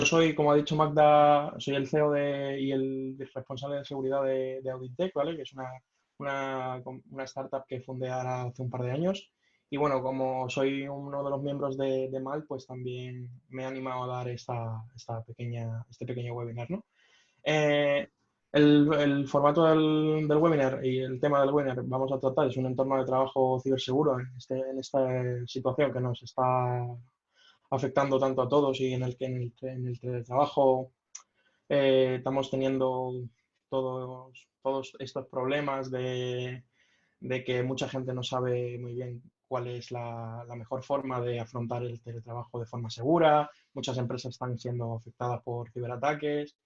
Soy, como ha dicho Magda, soy el CEO y el responsable de seguridad de Auditech, ¿vale? Que es una startup que fundé ahora hace un par de años. Y bueno, como soy uno de los miembros de MAL, pues también me he animado a dar este pequeño webinar, ¿no? Eh, el formato del webinar y el tema del webinar vamos a tratar es un entorno de trabajo ciberseguro en esta situación que nos está afectando tanto a todos y en el que en el teletrabajo estamos teniendo todos estos problemas de que mucha gente no sabe muy bien cuál es la mejor forma de afrontar el teletrabajo de forma segura. Muchas empresas están siendo afectadas por ciberataques.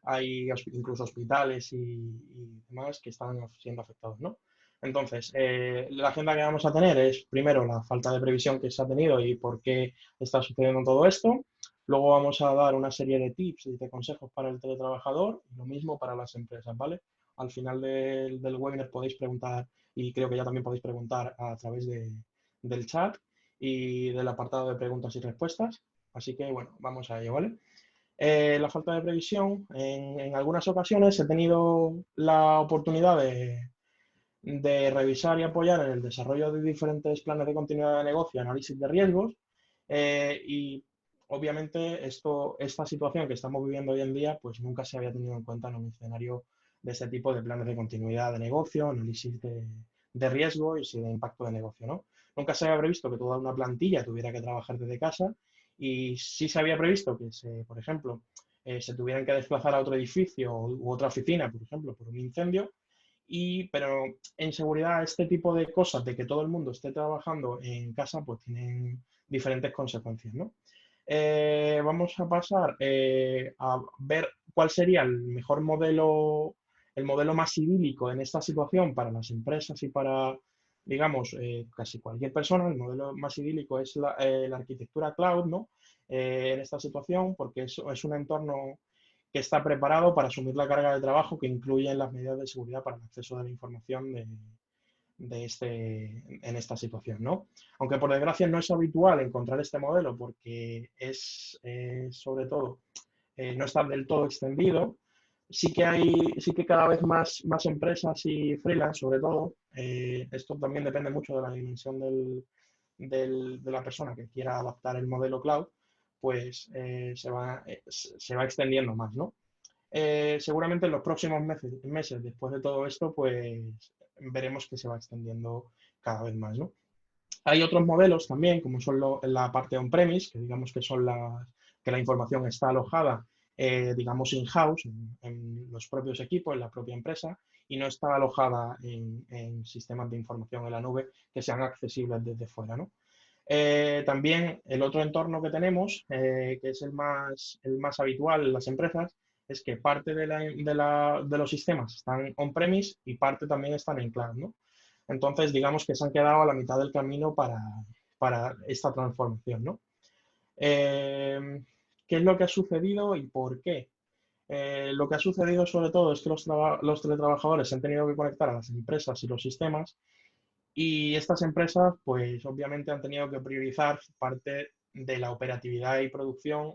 Hay incluso hospitales y demás que están siendo afectados, ¿no? Entonces, la agenda que vamos a tener es, primero, la falta de previsión que se ha tenido y por qué está sucediendo todo esto. Luego vamos a dar una serie de tips y de consejos para el teletrabajador y lo mismo para las empresas, ¿vale? Al final del webinar podéis preguntar y creo que ya también podéis preguntar a través del chat y del apartado de preguntas y respuestas. Así que, bueno, vamos a ello, ¿vale? La falta de previsión, en algunas ocasiones he tenido la oportunidad de revisar y apoyar en el desarrollo de diferentes planes de continuidad de negocio, análisis de riesgos y obviamente esta situación que estamos viviendo hoy en día pues nunca se había tenido en cuenta en un escenario de este tipo de planes de continuidad de negocio, análisis de riesgo y de impacto de negocio, ¿no? Nunca se había previsto que toda una plantilla tuviera que trabajar desde casa y sí se había previsto que, por ejemplo, se tuvieran que desplazar a otro edificio u otra oficina, por ejemplo, por un incendio, pero en seguridad este tipo de cosas, de que todo el mundo esté trabajando en casa, pues tienen diferentes consecuencias, ¿no? Vamos a pasar a ver cuál sería el modelo más idílico en esta situación para las empresas y para, digamos, casi cualquier persona. El modelo más idílico es la arquitectura cloud, ¿no? En esta situación, porque es un entorno que está preparado para asumir la carga de trabajo que incluye las medidas de seguridad para el acceso de la información en esta situación, ¿no? Aunque por desgracia no es habitual encontrar este modelo porque sobre todo, no está del todo extendido. Sí que cada vez más empresas y freelance, sobre todo, esto también depende mucho de la dimensión de la persona que quiera adaptar el modelo cloud, pues se va extendiendo más, ¿no? Seguramente en los próximos meses, después de todo esto, pues veremos que se va extendiendo cada vez más, ¿no? Hay otros modelos también, como son la parte on-premise, que digamos que son que la información está alojada, digamos, in-house, en los propios equipos, en la propia empresa, y no está alojada en sistemas de información en la nube que sean accesibles desde fuera, ¿no? También el otro entorno que tenemos, que es el más habitual en las empresas, es que parte de los sistemas están on-premise y parte también están en cloud, ¿no? Entonces, digamos que se han quedado a la mitad del camino para esta transformación, ¿no? ¿Qué es lo que ha sucedido y por qué? Lo que ha sucedido sobre todo es que los teletrabajadores se han tenido que conectar a las empresas y los sistemas y estas empresas, pues obviamente han tenido que priorizar parte de la operatividad y producción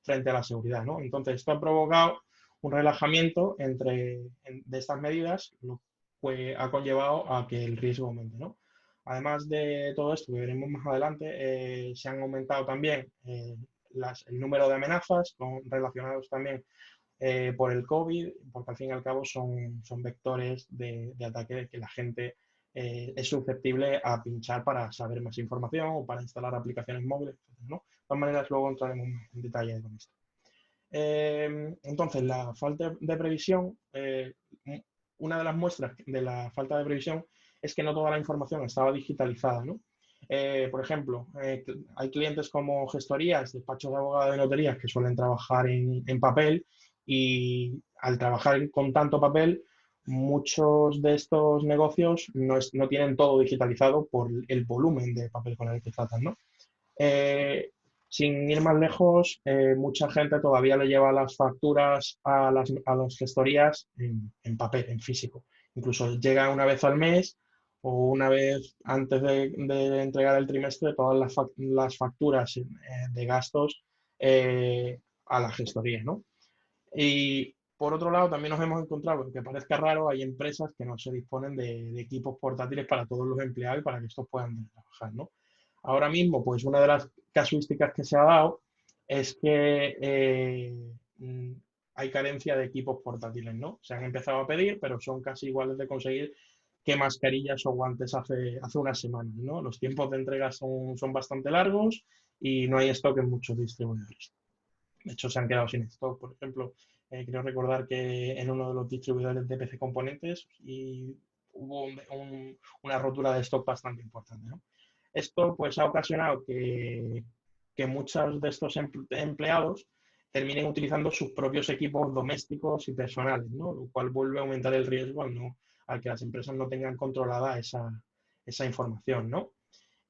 frente a la seguridad, ¿no? Entonces, esto ha provocado un relajamiento de estas medidas, lo que ha conllevado a que el riesgo aumente, ¿no? Además de todo esto que veremos más adelante, se han aumentado también el número de amenazas relacionados también por el COVID, porque al fin y al cabo son vectores de ataque de que la gente es susceptible a pinchar para saber más información o para instalar aplicaciones móviles, etcétera, ¿no? De todas maneras, luego entraremos más en detalle con esto. Entonces, la falta de previsión, una de las muestras de la falta de previsión es que no toda la información estaba digitalizada, ¿no? Por ejemplo, hay clientes como gestorías, despachos de abogados de notarías que suelen trabajar en papel y al trabajar con tanto papel, muchos de estos negocios no tienen todo digitalizado por el volumen de papel con el que tratan, ¿no? Eh, Sin ir más lejos, mucha gente todavía le lleva las facturas a las gestorías papel, en físico. Incluso llega una vez al mes o una vez antes de entregar el trimestre, todas las facturas de gastos a la gestoría, ¿no? Y por otro lado, también nos hemos encontrado, aunque parezca raro, hay empresas que no se disponen de equipos portátiles para todos los empleados y para que estos puedan trabajar, ¿no? Ahora mismo, pues una de las casuísticas que se ha dado es que hay carencia de equipos portátiles, ¿no? Se han empezado a pedir, pero son casi iguales de conseguir que mascarillas o guantes hace unas semanas, ¿no? Los tiempos de entrega son bastante largos y no hay stock en muchos distribuidores. De hecho, se han quedado sin stock. Por ejemplo, creo recordar que en uno de los distribuidores de PC Componentes y hubo una rotura de stock bastante importante, ¿no? Esto pues ha ocasionado que muchos de estos empleados terminen utilizando sus propios equipos domésticos y personales, ¿no? Lo cual vuelve a aumentar el riesgo al que las empresas no tengan controlada esa información, ¿no?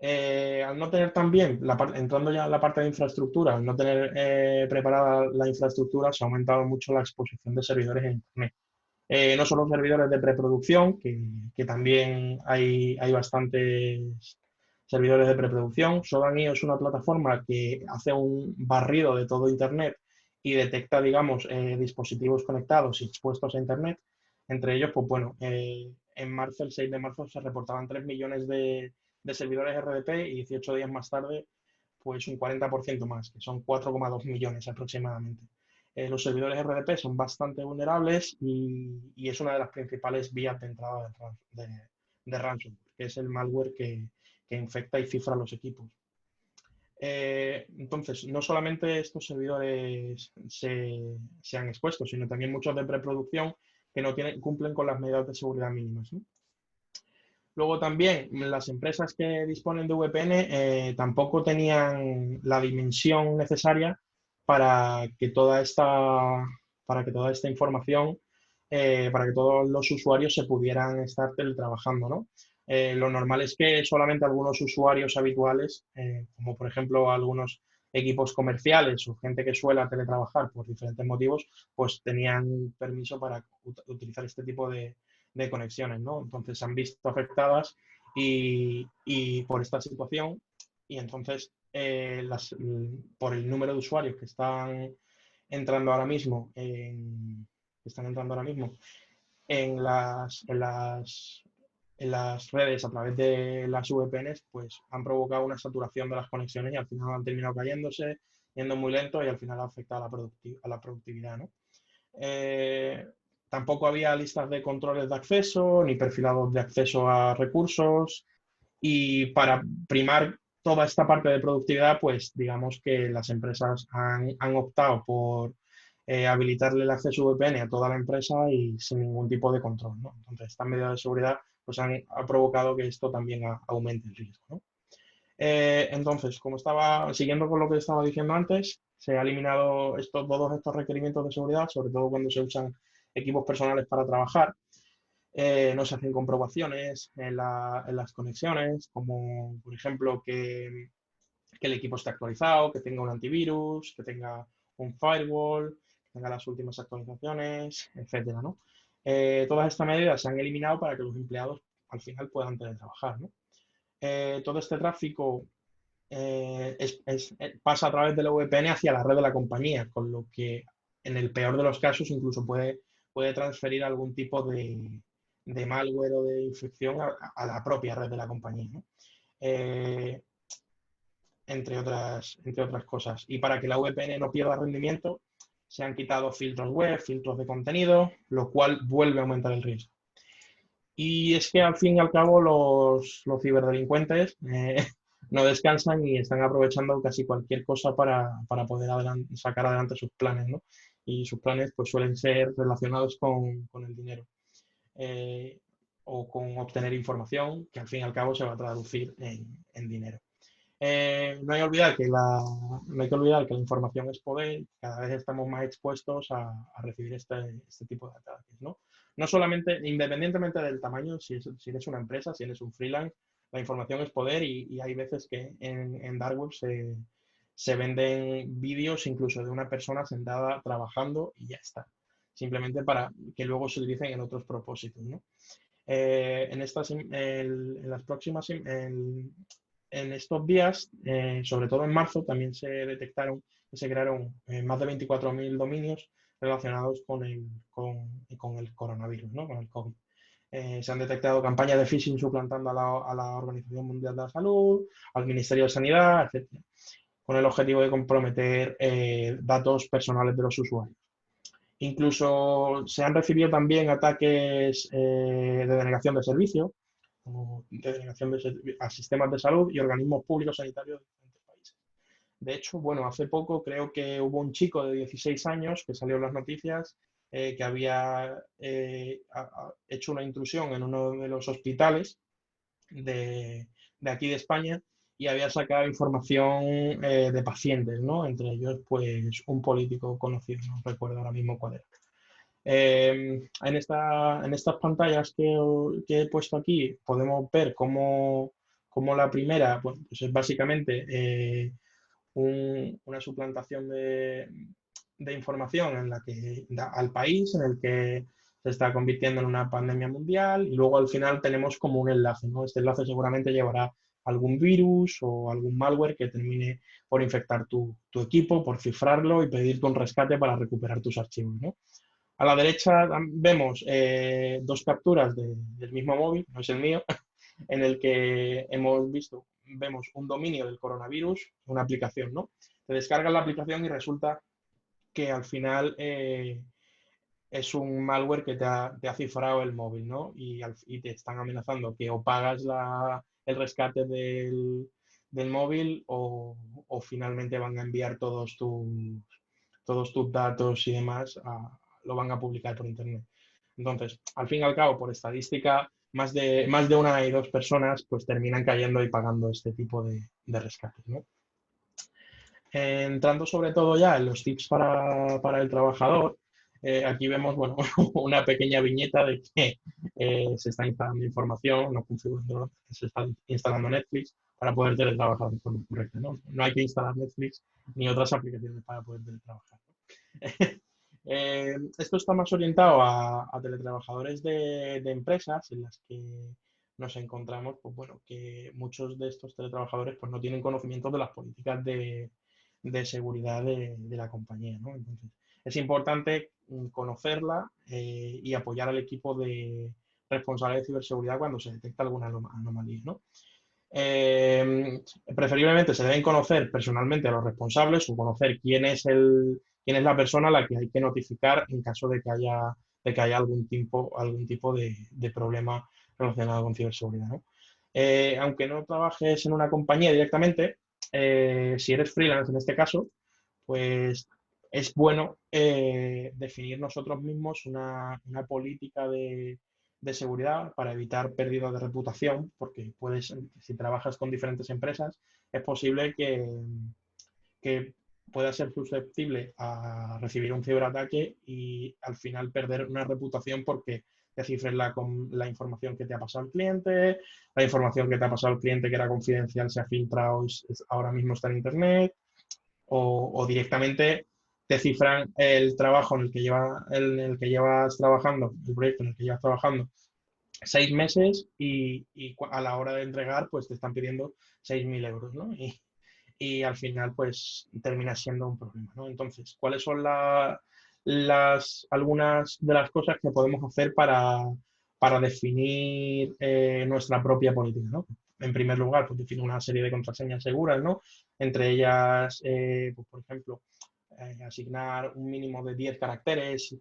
Al no tener también, entrando ya en la parte de infraestructura, al no tener preparada la infraestructura, se ha aumentado mucho la exposición de servidores en Internet. No solo servidores de preproducción, que también hay bastantes servidores de preproducción. Sodan.io es una plataforma que hace un barrido de todo Internet y detecta, digamos, dispositivos conectados y expuestos a Internet. Entre ellos, pues bueno, en marzo, el 6 de marzo, se reportaban 3 millones de servidores RDP y 18 días más tarde, pues un 40% más, que son 4,2 millones aproximadamente. Los servidores RDP son bastante vulnerables y es una de las principales vías de entrada de ransomware, que es el malware que infecta y cifra los equipos. Entonces, no solamente estos servidores se han expuesto, sino también muchos de preproducción que no cumplen con las medidas de seguridad mínimas, ¿no? Luego también las empresas que disponen de VPN tampoco tenían la dimensión necesaria para que toda esta, para que toda esta información, para que todos los usuarios se pudieran estar teletrabajando, ¿no? Lo normal es que solamente algunos usuarios habituales, como por ejemplo algunos equipos comerciales o gente que suele teletrabajar por diferentes motivos, pues tenían permiso para utilizar este tipo de conexiones, ¿no? Entonces se han visto afectadas y por esta situación y entonces por el número de usuarios que están entrando ahora mismo en las redes a través de las VPNs, pues han provocado una saturación de las conexiones y al final han terminado cayéndose, yendo muy lento y al final ha afectado a la productividad, ¿no? Eh, Tampoco había listas de controles de acceso ni perfilados de acceso a recursos y para primar toda esta parte de productividad, pues digamos que las empresas han optado por habilitarle el acceso VPN a toda la empresa y sin ningún tipo de control, ¿no? Entonces, estas medidas de seguridad pues ha provocado que esto también aumente el riesgo, ¿no? Entonces, como estaba siguiendo con lo que estaba diciendo antes, se ha eliminado todos estos requerimientos de seguridad, sobre todo cuando se usan equipos personales para trabajar. No se hacen comprobaciones en las conexiones, como por ejemplo que el equipo esté actualizado, que tenga un antivirus, que tenga un firewall, que tenga las últimas actualizaciones, etcétera, ¿no? Todas estas medidas se han eliminado para que los empleados al final puedan teletrabajar, ¿no? Todo este tráfico pasa a través de la VPN hacia la red de la compañía, con lo que en el peor de los casos incluso puede transferir algún tipo de malware o de infección a la propia red de la compañía, ¿no? Eh, entre otras cosas. Y para que la VPN no pierda rendimiento, se han quitado filtros web, filtros de contenido, lo cual vuelve a aumentar el riesgo. Y es que al fin y al cabo los ciberdelincuentes no descansan y están aprovechando casi cualquier cosa para poder sacar adelante sus planes, ¿no? Y sus planes pues suelen ser relacionados con el dinero o con obtener información que al fin y al cabo se va a traducir en dinero. No hay que olvidar que la información es poder, cada vez estamos más expuestos a recibir este tipo de ataques, ¿no? No solamente, independientemente del tamaño, si eres una empresa, si eres un freelance, la información es poder y hay veces que en Dark Web se venden vídeos incluso de una persona sentada trabajando y ya está, simplemente para que luego se utilicen en otros propósitos, ¿no? En las próximas, en estos días, sobre todo en marzo, también se detectaron se crearon más de 24.000 dominios relacionados con el coronavirus, ¿no? Con el COVID. Se han detectado campañas de phishing suplantando a la Organización Mundial de la Salud, al Ministerio de Sanidad, etcétera, con el objetivo de comprometer datos personales de los usuarios. Incluso se han recibido también ataques de denegación de servicio, de denegación a sistemas de salud y organismos públicos sanitarios de diferentes países. De hecho, bueno, hace poco creo que hubo un chico de 16 años que salió en las noticias que había hecho una intrusión en uno de los hospitales de aquí de España y había sacado información de pacientes, ¿no? Entre ellos, pues, un político conocido, no recuerdo ahora mismo cuál era. En estas pantallas que he puesto aquí podemos ver cómo la primera pues es básicamente una suplantación de información en la que da al país, en el que se está convirtiendo en una pandemia mundial y luego al final tenemos como un enlace, ¿no? Este enlace seguramente llevará algún virus o algún malware que termine por infectar tu equipo, por cifrarlo y pedirte un rescate para recuperar tus archivos, ¿no? A la derecha vemos dos capturas del mismo móvil, no es el mío, en el que vemos un dominio del coronavirus, una aplicación, ¿no? Te descargas la aplicación y resulta que al final es un malware que te ha cifrado el móvil, ¿no? Y te están amenazando que o pagas el rescate del móvil o finalmente van a enviar todos tus datos y demás, lo van a publicar por internet. Entonces, al fin y al cabo, por estadística, más de una y dos personas pues terminan cayendo y pagando este tipo de rescates, ¿no? Entrando sobre todo ya en los tips para el trabajador, aquí vemos bueno, una pequeña viñeta de que se está instalando información, no configurando, se está instalando Netflix para poder teletrabajar de forma correcta. ¿No? No hay que instalar Netflix ni otras aplicaciones para poder teletrabajar. Esto está más orientado a teletrabajadores de empresas en las que nos encontramos, pues bueno, que muchos de estos teletrabajadores pues no tienen conocimiento de las políticas de seguridad de la compañía, ¿no? Entonces, es importante conocerla y apoyar al equipo de responsables de ciberseguridad cuando se detecta alguna anomalía, ¿no? Preferiblemente se deben conocer personalmente a los responsables o conocer quién es la persona a la que hay que notificar en caso de que haya algún tipo de problema relacionado con ciberseguridad, ¿no? Aunque no trabajes en una compañía directamente, si eres freelance en este caso, pues es bueno definir nosotros mismos una política de seguridad para evitar pérdida de reputación, porque si trabajas con diferentes empresas, es posible que pueda ser susceptible a recibir un ciberataque y al final perder una reputación porque te cifren la información que te ha pasado el cliente, la información que te ha pasado el cliente que era confidencial se ha filtrado y ahora mismo está en internet, o directamente te cifran el trabajo en el que llevas trabajando, el proyecto en el que llevas trabajando 6 meses y a la hora de entregar pues te están pidiendo 6.000 euros, ¿no? Y al final pues termina siendo un problema, ¿no? Entonces, ¿cuáles son algunas de las cosas que podemos hacer para definir nuestra propia política, ¿no? En primer lugar, pues definir una serie de contraseñas seguras, ¿no? Entre ellas, pues, por ejemplo, asignar un mínimo de 10 caracteres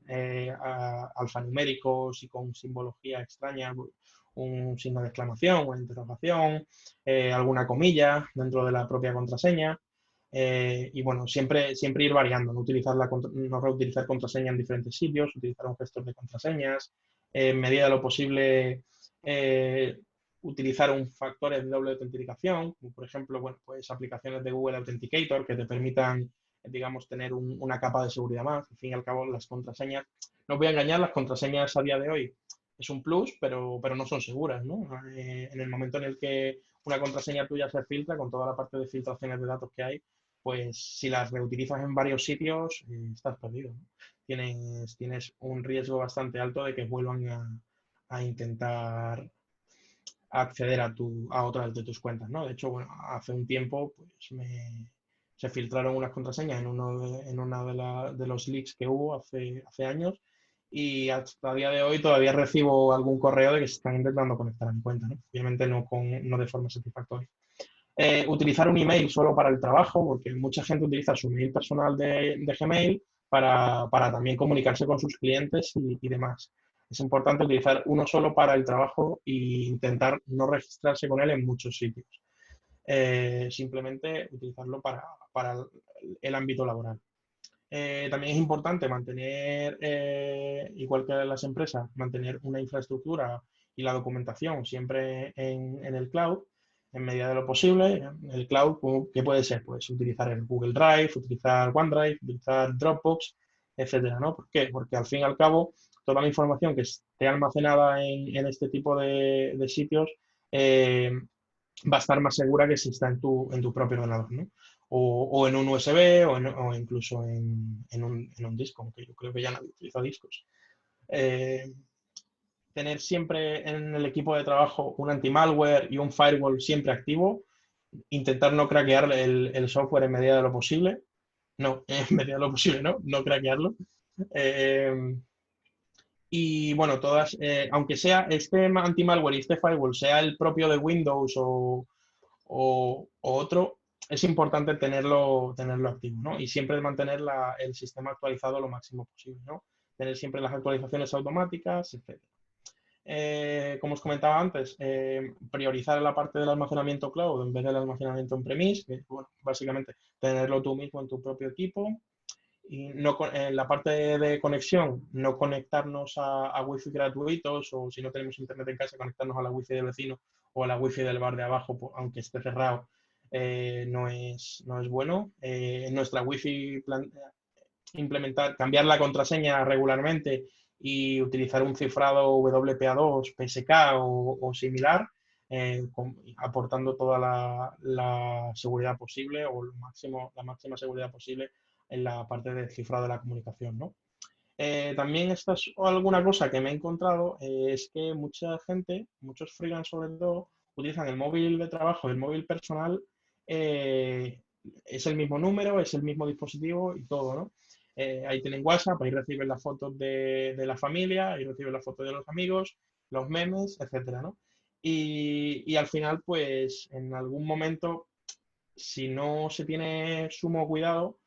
alfanuméricos y con simbología extraña, un signo de exclamación, una interrogación, alguna comilla dentro de la propia contraseña. Y bueno, siempre ir variando, no reutilizar contraseña en diferentes sitios, utilizar un gestor de contraseñas, en medida de lo posible eh, utilizar un factores de doble autenticación, como por ejemplo, bueno, pues aplicaciones de Google Authenticator que te permitan, digamos, tener una capa de seguridad más. Al fin y al cabo, las contraseñas, no os voy a engañar, las contraseñas a día de hoy es un plus, pero no son seguras, ¿no? En el momento en el que una contraseña tuya se filtra, con toda la parte de filtraciones de datos que hay, pues si las reutilizas en varios sitios, estás perdido, ¿no? Tienes un riesgo bastante alto de que vuelvan a intentar acceder a otras de tus cuentas, ¿no? De hecho, bueno, hace un tiempo pues se filtraron unas contraseñas en una de los leaks que hubo hace años y hasta el día de hoy todavía recibo algún correo de que se están intentando conectar a mi cuenta, ¿no? Obviamente no de forma satisfactoria. Utilizar un email solo para el trabajo, porque mucha gente utiliza su email personal de Gmail para también comunicarse con sus clientes y demás. Es importante utilizar uno solo para el trabajo e intentar no registrarse con él en muchos sitios. Simplemente utilizarlo para el ámbito laboral. También es importante mantener, igual que las empresas, mantener una infraestructura y la documentación siempre en el cloud, en medida de lo posible. El cloud, ¿qué puede ser? Pues utilizar el Google Drive, utilizar OneDrive, utilizar Dropbox, etcétera, ¿no? ¿Por qué? Porque al fin y al cabo, toda la información que esté almacenada en este tipo de sitios va a estar más segura que si está en tu propio ordenador, ¿no? O en un USB o incluso en un disco, aunque yo creo que ya nadie utiliza discos. Eh, Tener siempre en el equipo de trabajo un anti-malware y un firewall siempre activo, intentar no craquear el software en medida de lo posible, no, en medida de lo posible, no craquearlo. Eh, y bueno, aunque sea este anti-malware y este firewall sea el propio de Windows o otro, es importante tenerlo activo, ¿no? Y siempre mantener el sistema actualizado lo máximo posible, ¿no? Tener siempre las actualizaciones automáticas, etc. Como os comentaba antes, priorizar la parte del almacenamiento cloud en vez del almacenamiento on-premise, que, bueno, básicamente tenerlo tú mismo en tu propio equipo. Y en la parte de conexión, no conectarnos a wifi gratuitos o si no tenemos internet en casa, conectarnos a la wifi del vecino o a la wifi del bar de abajo, aunque esté cerrado, no es bueno. En nuestra wifi cambiar la contraseña regularmente y utilizar un cifrado WPA2, PSK o similar, aportando toda la seguridad posible o la máxima seguridad posible en la parte del cifrado de la comunicación, ¿no? También esta es alguna cosa que me he encontrado, es que mucha gente, muchos freelance sobre todo, utilizan el móvil de trabajo y el móvil personal, es el mismo número, es el mismo dispositivo y todo, ¿no? Ahí tienen WhatsApp, ahí reciben las fotos de la familia, ahí reciben las fotos de los amigos, los memes, etcétera, ¿no? Y al final, pues en algún momento, si no se tiene sumo cuidado,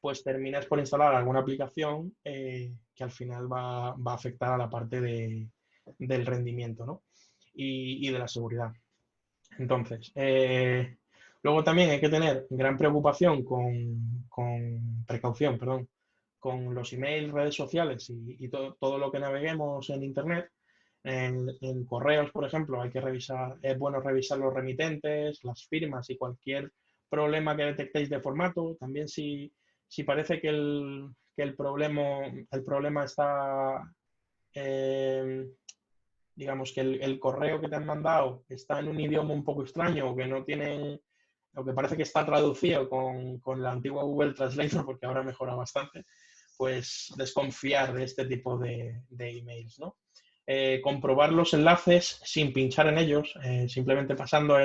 pues terminas por instalar alguna aplicación que al final va a afectar a la parte del rendimiento, ¿no? Y de la seguridad. Entonces, luego también hay que tener gran preocupación con precaución, perdón, con los emails, redes sociales y todo lo que naveguemos en Internet. En correos, por ejemplo, es bueno revisar los remitentes, las firmas y cualquier problema que detectéis de formato. También si parece que el problema está, eh, digamos, que el correo que te han mandado está en un idioma un poco extraño o que no tienen, o que parece que está traducido con la antigua Google Translator, porque ahora mejora bastante, pues desconfiar de este tipo de emails, ¿no? Comprobar los enlaces sin pinchar en ellos, simplemente pasando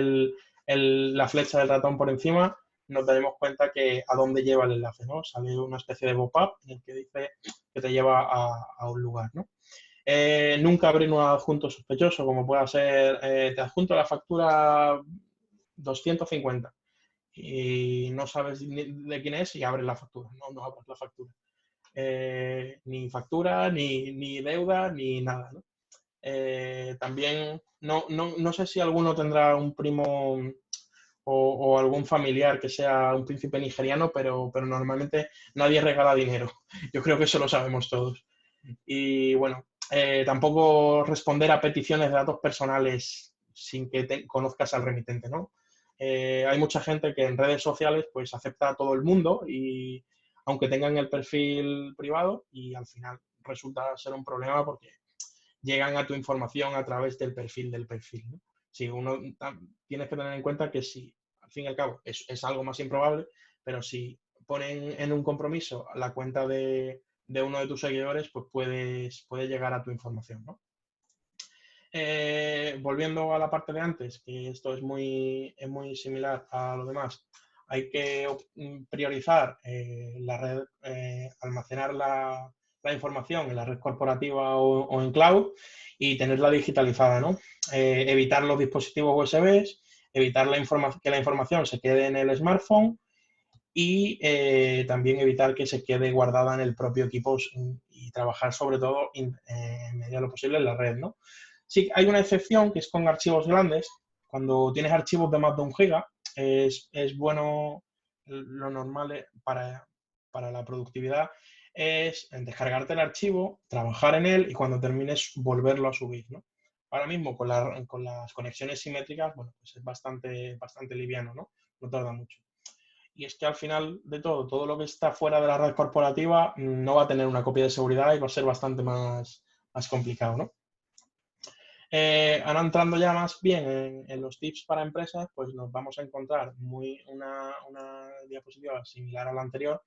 la flecha del ratón por encima, nos daremos cuenta que a dónde lleva el enlace, ¿no? Sale una especie de pop-up en el que dice que te lleva a un lugar, ¿no? Nunca abrir un adjunto sospechoso, como pueda ser, te adjunto la factura 250 y no sabes de quién es y abres la factura. No abres la factura. Ni factura, ni deuda, ni nada, ¿no? También, no sé si alguno tendrá un primo o algún familiar que sea un príncipe nigeriano, pero normalmente nadie regala dinero. Yo creo que eso lo sabemos todos. Y bueno, tampoco responder a peticiones de datos personales sin que conozcas al remitente, ¿no? Hay mucha gente que en redes sociales pues acepta a todo el mundo y aunque tengan el perfil privado y al final resulta ser un problema porque llegan a tu información a través del perfil, ¿no? Si tienes que tener en cuenta que si al fin y al cabo es algo más improbable, pero si ponen en un compromiso la cuenta de uno de tus seguidores, pues puede llegar a tu información, ¿no? Volviendo a la parte de antes, que esto es muy similar a lo demás, hay que priorizar la red, almacenar la información en la red corporativa o en cloud y tenerla digitalizada, ¿no? Evitar los dispositivos USB, evitar que la información se quede en el smartphone y también evitar que se quede guardada en el propio equipo y trabajar sobre todo en medida de lo posible en la red, ¿no? Sí, hay una excepción que es con archivos grandes. Cuando tienes archivos de más de 1 giga, es bueno, lo normal para la productividad es descargarte el archivo, trabajar en él y cuando termines volverlo a subir, ¿no? Ahora mismo con las conexiones simétricas, bueno, pues es bastante liviano, ¿no? No tarda mucho. Y es que al final de todo lo que está fuera de la red corporativa no va a tener una copia de seguridad y va a ser bastante más complicado, ¿no? Ahora entrando ya más bien en los tips para empresas, pues nos vamos a encontrar una diapositiva similar a la anterior,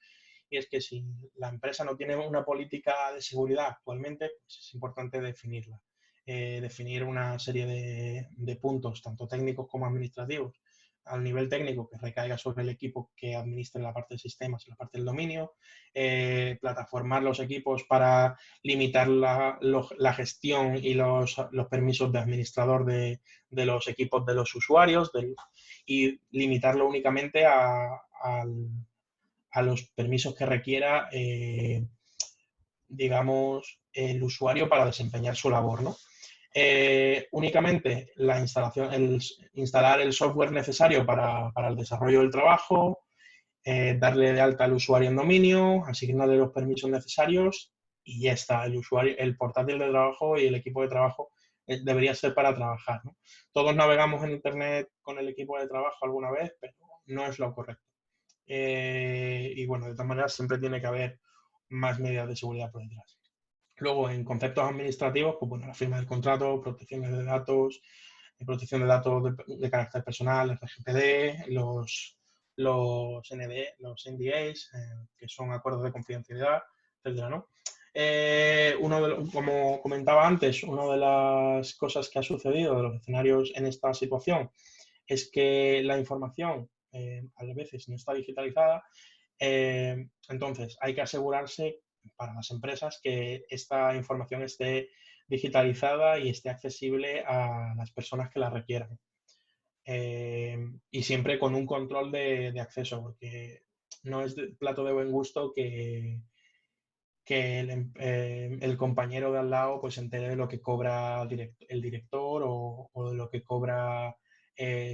y es que si la empresa no tiene una política de seguridad actualmente, pues es importante definirla. Definir una serie de puntos, tanto técnicos como administrativos, al nivel técnico que recaiga sobre el equipo que administre la parte de sistemas y la parte del dominio, plataformar los equipos para limitar la gestión y los permisos de administrador de los equipos de los usuarios y limitarlo únicamente a los permisos que requiera, digamos, el usuario para desempeñar su labor, ¿no? Únicamente instalar el software necesario para el desarrollo del trabajo, darle de alta al usuario en dominio, asignarle los permisos necesarios y ya está. El portátil de trabajo y el equipo de trabajo debería ser para trabajar, ¿no? Todos navegamos en Internet con el equipo de trabajo alguna vez, pero no es lo correcto. Y bueno, de todas maneras siempre tiene que haber más medidas de seguridad por detrás. Luego, en conceptos administrativos, pues bueno, la firma del contrato, protección de datos de carácter personal, RGPD, los NDAs, que son acuerdos de confidencialidad, etcétera, ¿no? Como comentaba antes, una de las cosas que ha sucedido de los escenarios en esta situación es que la información a veces no está digitalizada. Entonces, hay que asegurarse para las empresas que esta información esté digitalizada y esté accesible a las personas que la requieran. Y siempre con un control de acceso, porque no es de plato de buen gusto que el compañero de al lado pues se entere de lo que cobra el director o de lo que cobra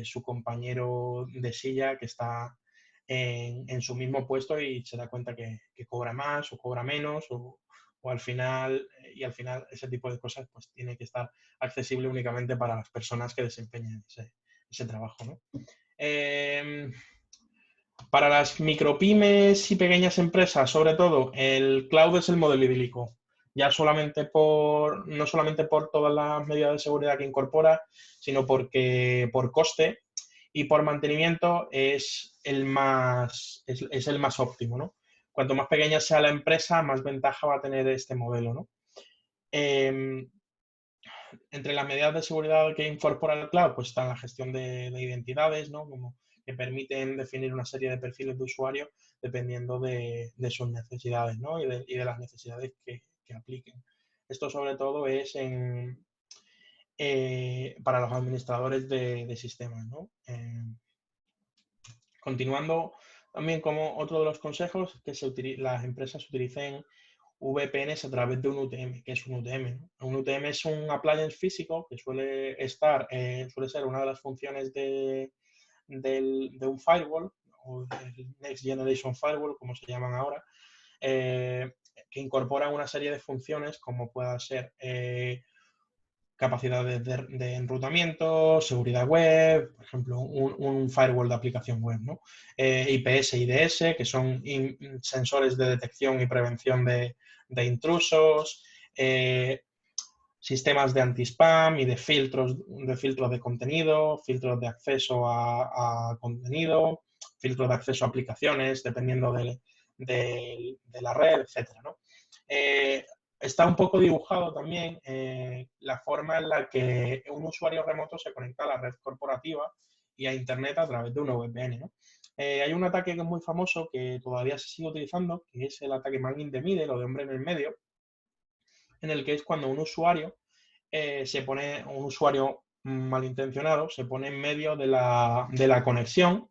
su compañero de silla que está en su mismo puesto y se da cuenta que cobra más o cobra menos o al final, y al final ese tipo de cosas pues tiene que estar accesible únicamente para las personas que desempeñan ese trabajo, ¿no? Para las micropymes y pequeñas empresas, sobre todo, el cloud es el modelo idílico. Ya no solamente por todas las medidas de seguridad que incorpora, sino porque por coste y por mantenimiento es el más óptimo, ¿no? Cuanto más pequeña sea la empresa, más ventaja va a tener este modelo, ¿no? Entre las medidas de seguridad que incorpora el cloud, pues está la gestión de identidades, ¿no? Como que permiten definir una serie de perfiles de usuario dependiendo de sus necesidades, ¿no? Y de las necesidades que apliquen. Esto sobre todo es para los administradores de sistemas, ¿no? Continuando, también como otro de los consejos, que las empresas utilicen VPNs a través de un UTM. ¿Qué es un UTM? Un UTM es un appliance físico que suele ser una de las funciones de un firewall, o del Next Generation Firewall, como se llaman ahora, que incorpora una serie de funciones como pueda ser capacidades de enrutamiento, seguridad web, por ejemplo, un firewall de aplicación web, ¿no? IPS, IDS, que son sensores de detección y prevención de intrusos, sistemas de anti-spam y de filtros de contenido, filtros de acceso a contenido, filtros de acceso a aplicaciones, dependiendo de la red, etcétera, ¿no? Está un poco dibujado también la forma en la que un usuario remoto se conecta a la red corporativa y a Internet a través de una VPN, ¿no? Hay un ataque que es muy famoso que todavía se sigue utilizando, que es el ataque man in the middle o de hombre en el medio, en el que es cuando un usuario un usuario malintencionado se pone en medio de la conexión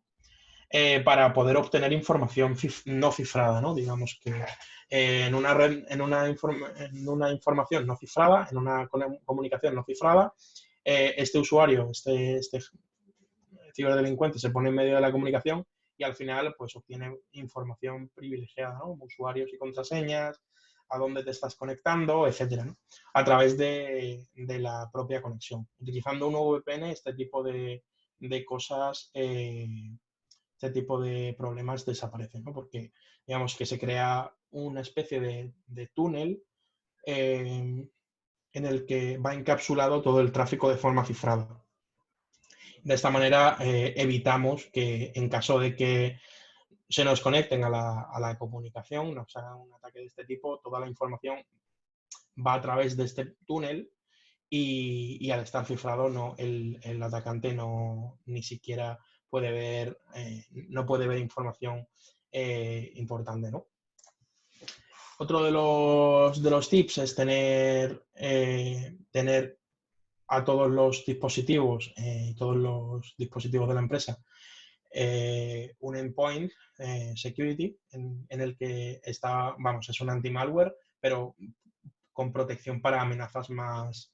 para poder obtener información no cifrada, ¿no? Digamos que en una red, en una información no cifrada, en una comunicación no cifrada, este usuario, este ciberdelincuente se pone en medio de la comunicación y al final pues obtiene información privilegiada, ¿no? Usuarios y contraseñas, a dónde te estás conectando, etcétera, ¿no? A través de la propia conexión. Utilizando un VPN, de cosas, este tipo de problemas desaparecen, ¿no? Porque digamos que se crea una especie de túnel en el que va encapsulado todo el tráfico de forma cifrada. De esta manera evitamos que en caso de que se nos conecten a la comunicación, nos hagan un ataque de este tipo, toda la información va a través de este túnel y al estar cifrado el atacante ni siquiera puede ver, no puede ver información importante, ¿no? Otro de los tips es tener a todos los dispositivos de la empresa, un endpoint security en el que está, vamos, es un anti-malware, pero con protección para amenazas más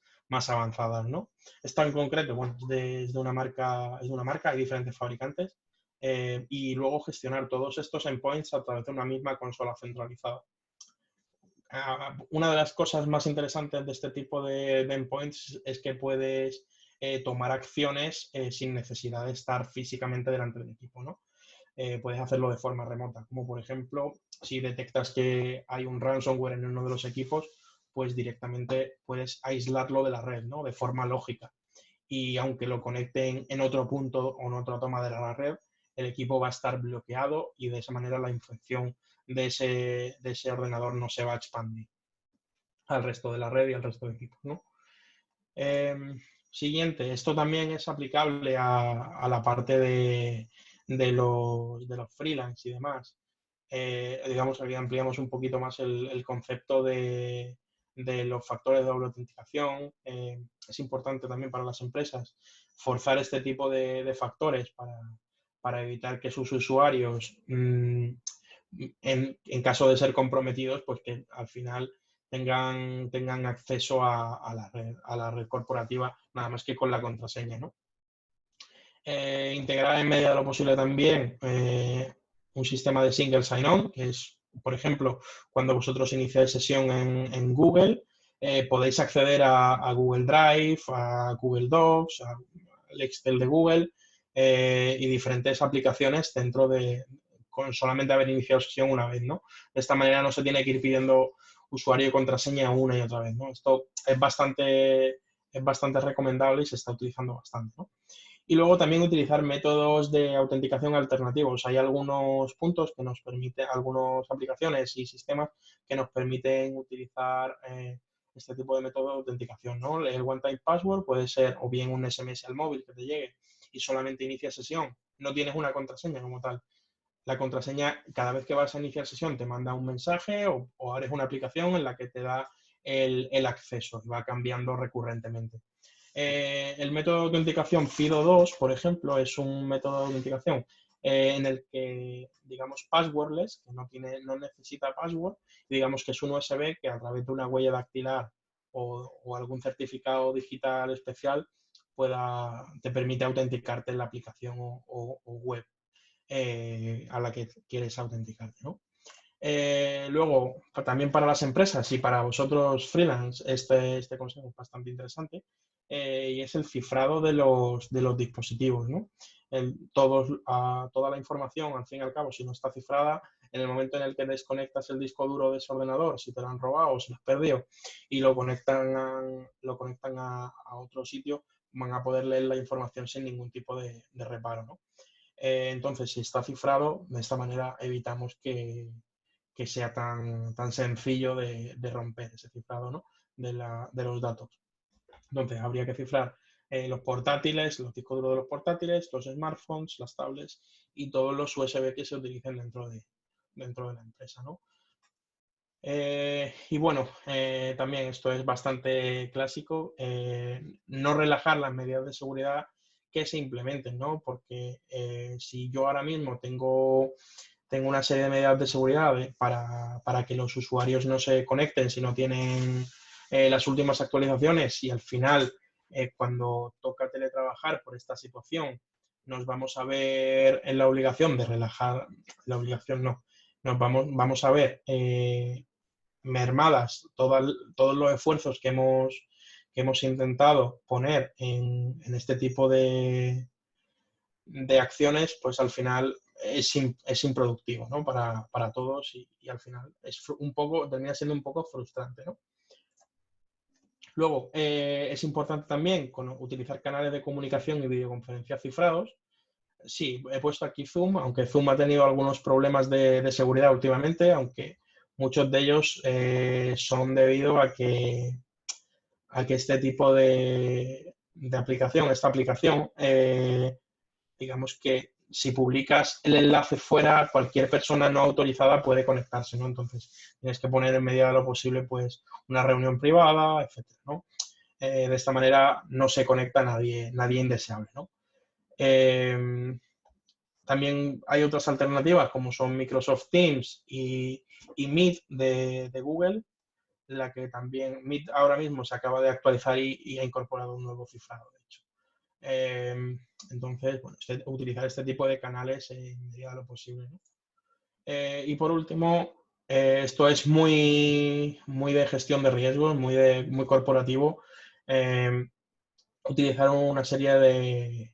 avanzadas, ¿no? Esto en concreto, bueno, es de una marca, hay diferentes fabricantes, y luego gestionar todos estos endpoints a través de una misma consola centralizada. Una de las cosas más interesantes de este tipo de endpoints es que puedes tomar acciones sin necesidad de estar físicamente delante del equipo, ¿no? Puedes hacerlo de forma remota, como por ejemplo, si detectas que hay un ransomware en uno de los equipos, pues directamente puedes aislarlo de la red, ¿no? De forma lógica. Y aunque lo conecten en otro punto o en otra toma de la red, el equipo va a estar bloqueado y de esa manera la infección de ese ordenador no se va a expandir al resto de la red y al resto de equipos, ¿no? Eh, Siguiente, esto también es aplicable a la parte de los freelance y demás. Digamos, aquí ampliamos un poquito más el concepto de los factores de doble autenticación. Es importante también para las empresas forzar este tipo de factores para evitar que sus usuarios, en caso de ser comprometidos, pues que al final tengan acceso a la red corporativa, nada más que con la contraseña, ¿no? Integrar en medida de lo posible también un sistema de single sign-on, que es, por ejemplo, cuando vosotros iniciáis sesión en Google, podéis acceder a Google Drive, a Google Docs, al Excel de Google y diferentes aplicaciones con solamente haber iniciado sesión una vez, ¿no? De esta manera no se tiene que ir pidiendo usuario y contraseña una y otra vez, ¿no? Esto es bastante recomendable y se está utilizando bastante, ¿no? Y luego también utilizar métodos de autenticación alternativos. Hay algunos puntos que nos permiten, algunas aplicaciones y sistemas que nos permiten utilizar este tipo de método de autenticación, ¿no? El one-time password puede ser o bien un SMS al móvil que te llegue y solamente inicia sesión. No tienes una contraseña como tal. La contraseña, cada vez que vas a iniciar sesión, te manda un mensaje o abres una aplicación en la que te da el acceso y va cambiando recurrentemente. El método de autenticación FIDO2, por ejemplo, es un método de autenticación en el que, digamos, passwordless, que no necesita password, digamos que es un USB que a través de una huella dactilar o algún certificado digital especial te permite autenticarte en la aplicación o web a la que quieres autenticarte, ¿no? Luego, también para las empresas y para vosotros freelance, este consejo es bastante interesante y es el cifrado de los dispositivos, ¿no? Toda la información, al fin y al cabo, si no está cifrada, en el momento en el que desconectas el disco duro de ese ordenador, si te lo han robado o si lo has perdido y lo conectan a otro sitio, van a poder leer la información sin ningún tipo de reparo, ¿no? Entonces, si está cifrado, de esta manera evitamos que sea tan sencillo de romper ese cifrado, ¿no? de los datos. Entonces, habría que cifrar los portátiles, los discos duros de los portátiles, los smartphones, las tablets y todos los USB que se utilicen dentro de la empresa, ¿no? Y bueno, también esto es bastante clásico, no relajar las medidas de seguridad que se implementen, ¿no? Porque si yo ahora mismo tengo una serie de medidas de seguridad para que los usuarios no se conecten si no tienen las últimas actualizaciones y al final, cuando toca teletrabajar por esta situación, nos vamos a ver en la obligación de relajar, la obligación no, vamos a ver mermadas todos los esfuerzos que hemos intentado poner en este tipo de acciones, pues al final es improductivo, ¿no? Para todos y al final termina siendo un poco frustrante, ¿no? Luego, es importante también utilizar canales de comunicación y videoconferencia cifrados. Sí, he puesto aquí Zoom, aunque Zoom ha tenido algunos problemas de seguridad últimamente, aunque muchos de ellos son debido a que este tipo de aplicación, esta aplicación, digamos que si publicas el enlace fuera, cualquier persona no autorizada puede conectarse, ¿no? Entonces tienes que poner en medida de lo posible pues una reunión privada, etcétera, ¿no? De esta manera no se conecta nadie indeseable, ¿no? También hay otras alternativas como son Microsoft Teams y Meet de Google, la que también Meet ahora mismo se acaba de actualizar y ha incorporado un nuevo cifrado, de hecho. Entonces, bueno, utilizar este tipo de canales en medida de lo posible, ¿no? Y por último, esto es muy de gestión de riesgos, muy corporativo, eh, utilizar una serie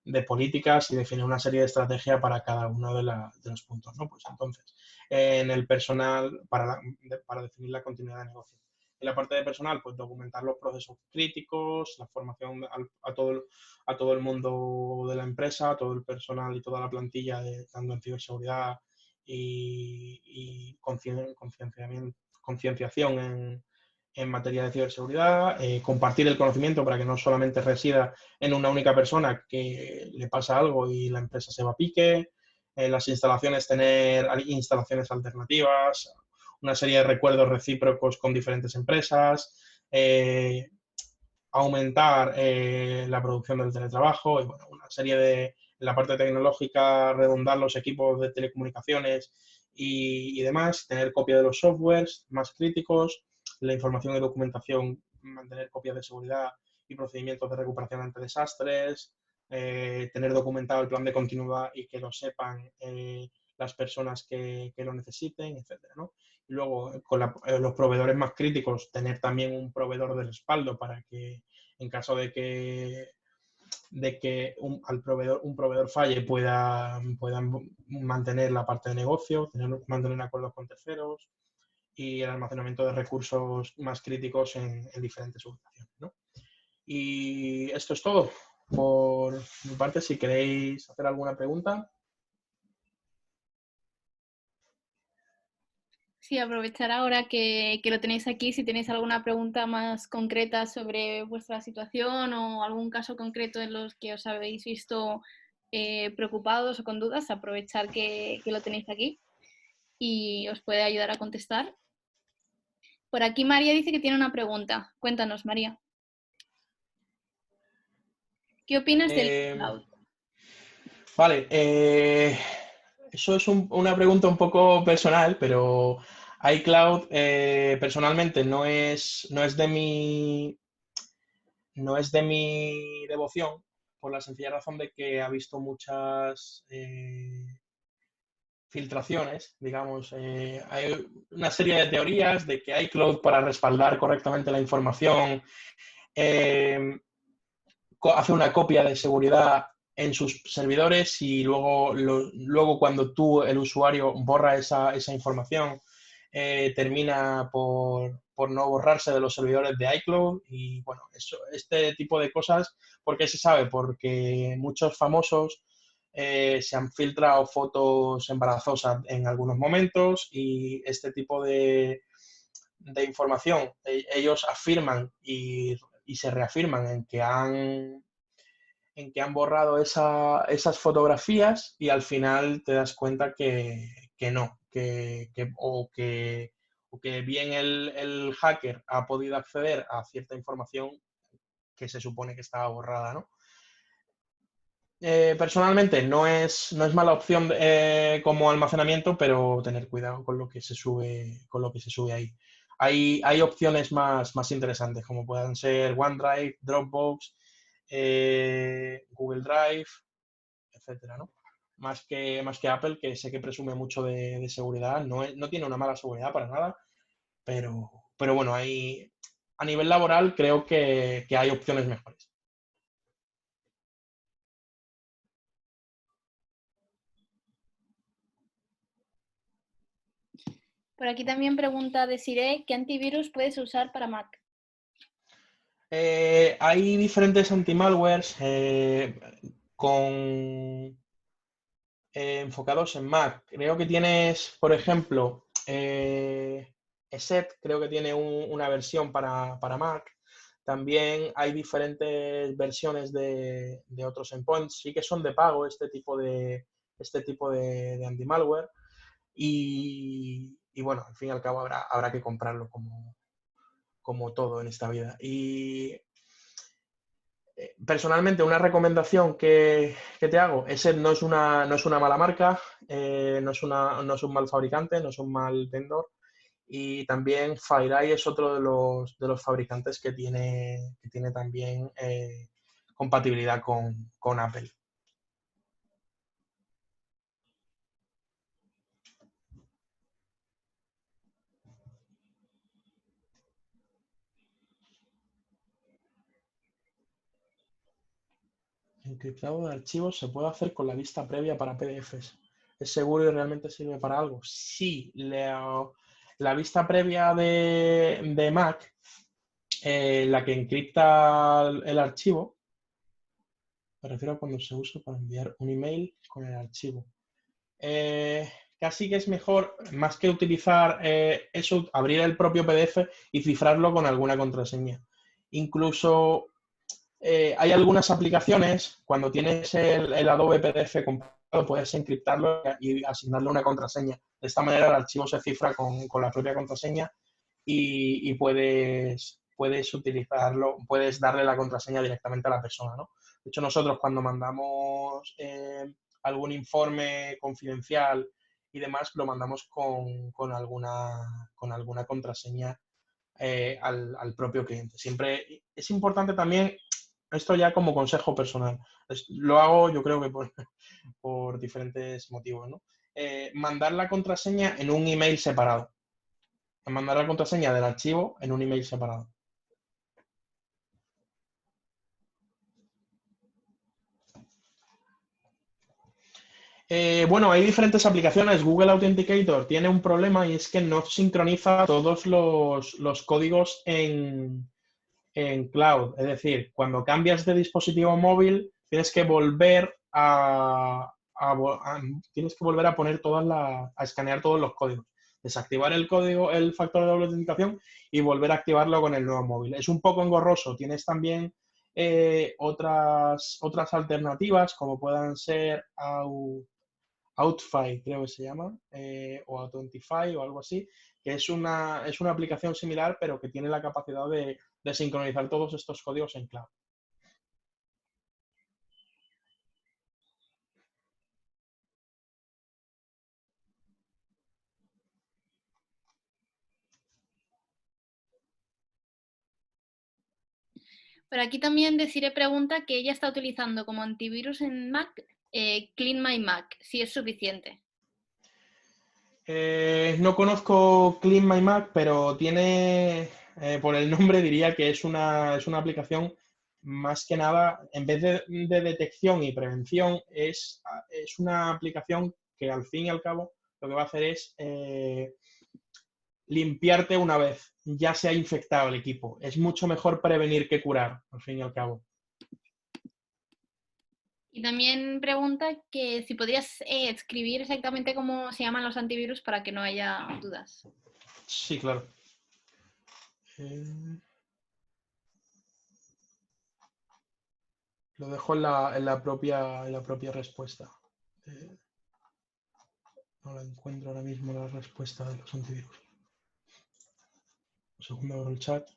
de políticas y definir una serie de estrategias para cada uno de los puntos, ¿no? Pues entonces, en el personal, para definir la continuidad de negocio. En la parte de personal, pues documentar los procesos críticos, la formación a todo el mundo de la empresa, a todo el personal y toda la plantilla, tanto en ciberseguridad y concienciación en materia de ciberseguridad, compartir el conocimiento para que no solamente resida en una única persona que le pasa algo y la empresa se va a pique, las instalaciones tener instalaciones alternativas, una serie de recuerdos recíprocos con diferentes empresas, aumentar la producción del teletrabajo y bueno, una serie en la parte tecnológica, redundar los equipos de telecomunicaciones y demás, tener copia de los softwares más críticos, la información y documentación, mantener copias de seguridad y procedimientos de recuperación ante desastres, tener documentado el plan de continuidad y que lo sepan las personas que lo necesiten, etcétera, ¿no? Y luego, con los proveedores más críticos, tener también un proveedor de respaldo para que en caso de que un proveedor falle puedan mantener la parte de negocio, mantener acuerdos con terceros y el almacenamiento de recursos más críticos en diferentes ubicaciones, ¿no? Y esto es todo. Por mi parte, si queréis hacer alguna pregunta. Sí, aprovechar ahora que lo tenéis aquí, si tenéis alguna pregunta más concreta sobre vuestra situación o algún caso concreto en los que os habéis visto preocupados o con dudas, aprovechar que lo tenéis aquí y os puede ayudar a contestar. Por aquí María dice que tiene una pregunta. Cuéntanos, María. ¿Qué opinas del cloud? Vale, eso es una pregunta un poco personal, pero iCloud personalmente no es de mi devoción, por la sencilla razón de que ha visto muchas filtraciones, digamos. Hay una serie de teorías de que iCloud, para respaldar correctamente la información, eh, hace una copia de seguridad en sus servidores y luego cuando tú, el usuario, borra esa información, termina por no borrarse de los servidores de iCloud y bueno, este tipo de cosas, ¿por qué se sabe? Porque muchos famosos se han filtrado fotos embarazosas en algunos momentos y este tipo de información, ellos afirman y se reafirman en que en que han borrado esas fotografías y al final te das cuenta que no, o que bien el hacker ha podido acceder a cierta información que se supone que estaba borrada, ¿no? Personalmente no es mala opción como almacenamiento, pero tener cuidado con lo que se sube, con lo que se sube ahí. Hay opciones más interesantes, como puedan ser OneDrive, Dropbox, Google Drive, etcétera, ¿no? Más que Apple, que sé que presume mucho de seguridad, no tiene una mala seguridad para nada, pero bueno, a nivel laboral creo que hay opciones mejores. Por aquí también pregunta Desiree, ¿qué antivirus puedes usar para Mac? Hay diferentes anti-malwares enfocados en Mac. Creo que tienes, por ejemplo, ESET, creo que tiene una versión para Mac. También hay diferentes versiones de otros endpoints. Sí que son de pago este tipo de anti-malware. Y bueno, al fin y al cabo habrá que comprarlo como todo en esta vida. Y personalmente, una recomendación que te hago, ese no es una mala marca, no es un mal fabricante, no es un mal vendedor. Y también FireEye es otro de los fabricantes que tiene también compatibilidad con Apple. Encriptado de archivos se puede hacer con la vista previa para PDFs. ¿Es seguro y realmente sirve para algo? Sí, la vista previa de Mac, la que encripta el archivo, me refiero a cuando se usa para enviar un email con el archivo. Casi que es mejor, más que utilizar eso, abrir el propio PDF y cifrarlo con alguna contraseña. Incluso hay algunas aplicaciones, cuando tienes el Adobe PDF comprado, puedes encriptarlo y asignarle una contraseña. De esta manera el archivo se cifra con la propia contraseña y puedes utilizarlo, puedes darle la contraseña directamente a la persona, ¿no? De hecho, nosotros cuando mandamos algún informe confidencial y demás, lo mandamos con alguna contraseña al propio cliente. Siempre es importante también, esto ya como consejo personal, lo hago yo creo que por diferentes motivos, ¿no? Mandar la contraseña en un email separado. Mandar la contraseña del archivo en un email separado. Bueno, hay diferentes aplicaciones. Google Authenticator tiene un problema y es que no sincroniza todos los códigos en cloud. Es decir, cuando cambias de dispositivo móvil, tienes que volver tienes que volver a poner a escanear todos los códigos. Desactivar el código, el factor de doble autenticación y volver a activarlo con el nuevo móvil. Es un poco engorroso. Tienes también otras alternativas como puedan ser Outfy, creo que se llama, o Authentifi o algo así, que es una aplicación similar, pero que tiene la capacidad de sincronizar todos estos códigos en cloud. Por aquí también Desiree pregunta que ella está utilizando como antivirus en Mac Clean My Mac, si es suficiente. No conozco Clean My Mac, pero por el nombre diría que es una aplicación más que nada, en vez de detección y prevención, es una aplicación que al fin y al cabo lo que va a hacer es limpiarte una vez ya se ha infectado el equipo. Es mucho mejor prevenir que curar, al fin y al cabo. Y también pregunta que si podrías escribir exactamente cómo se llaman los antivirus para que no haya dudas. Sí, claro. Eh, Lo dejo en la propia respuesta. No la encuentro ahora mismo la respuesta de los antivirus. Un segundo, abro el chat.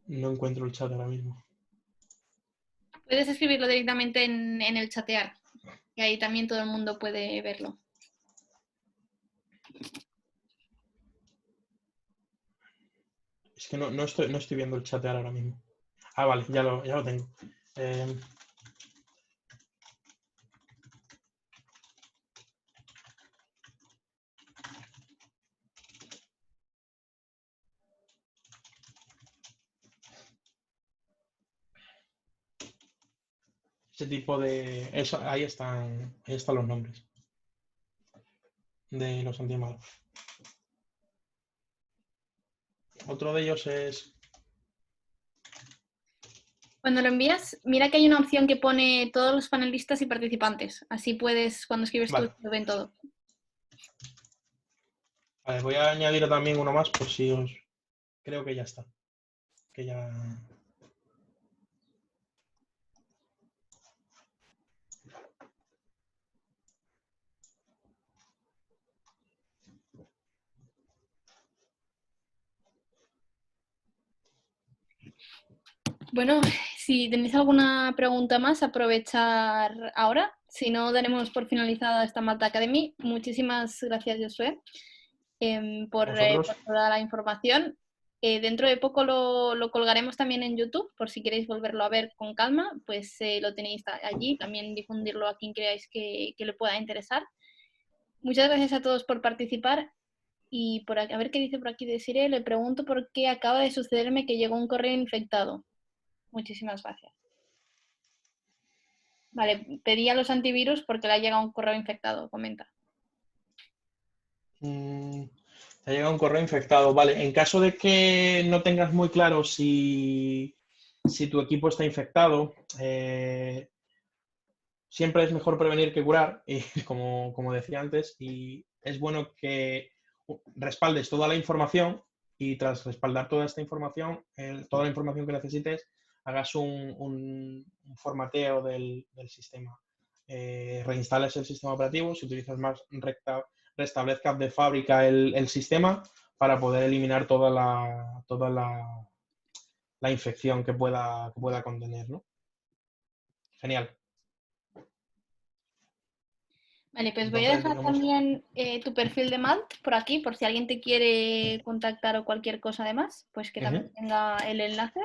No encuentro el chat ahora mismo. Puedes escribirlo directamente en el chatear, y ahí también todo el mundo puede verlo. Es que no estoy viendo el chatear ahora mismo. Ah, vale, ya lo tengo. Ese tipo de... ahí están los nombres de los antimalware. Otro de ellos es... Cuando lo envías, mira que hay una opción que pone todos los panelistas y participantes. Así puedes, cuando escribes tú, Vale. lo ven todo. Vale, voy a añadir también uno más por si os... Creo que ya está. Que ya... Bueno, si tenéis alguna pregunta más, aprovechar ahora. Si no, daremos por finalizada esta Malta Academy. Muchísimas gracias, Josué, A vosotros. por toda la información. Dentro de poco lo colgaremos también en YouTube, por si queréis volverlo a ver con calma, pues lo tenéis allí. También difundirlo a quien creáis que le pueda interesar. Muchas gracias a todos por participar. Y a ver qué dice por aquí Desiree, le pregunto por qué acaba de sucederme que llegó un correo infectado. Muchísimas gracias. Vale, pedí a los antivirus porque le ha llegado un correo infectado, comenta. Te ha llegado un correo infectado. Vale, en caso de que no tengas muy claro si tu equipo está infectado, siempre es mejor prevenir que curar, y como decía antes, y es bueno que respaldes toda la información y tras respaldar toda esta información, toda la información que necesites, hagas un formateo del sistema. Reinstales el sistema operativo, si utilizas más restablezcas de fábrica el sistema para poder eliminar toda la infección que pueda contener, ¿no? Genial. Vale, pues voy a Entonces, dejar digamos, también tu perfil de Malt por aquí, por si alguien te quiere contactar o cualquier cosa además, pues que también tenga el enlace.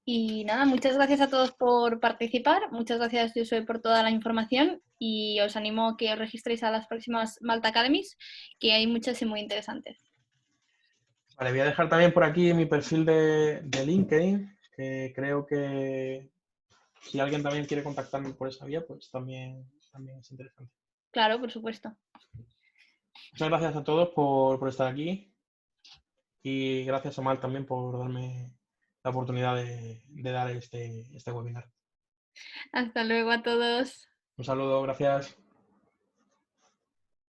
Y nada, muchas gracias a todos por participar, muchas gracias Josué por toda la información y os animo a que os registréis a las próximas Malta Academies, que hay muchas y muy interesantes. vale, voy a dejar también por aquí mi perfil de LinkedIn, que creo que si alguien también quiere contactarme por esa vía, pues también es interesante. Claro, por supuesto. Muchas gracias a todos por estar aquí y gracias a Mal también por darme la oportunidad de dar este webinar. Hasta luego a todos. Un saludo, gracias.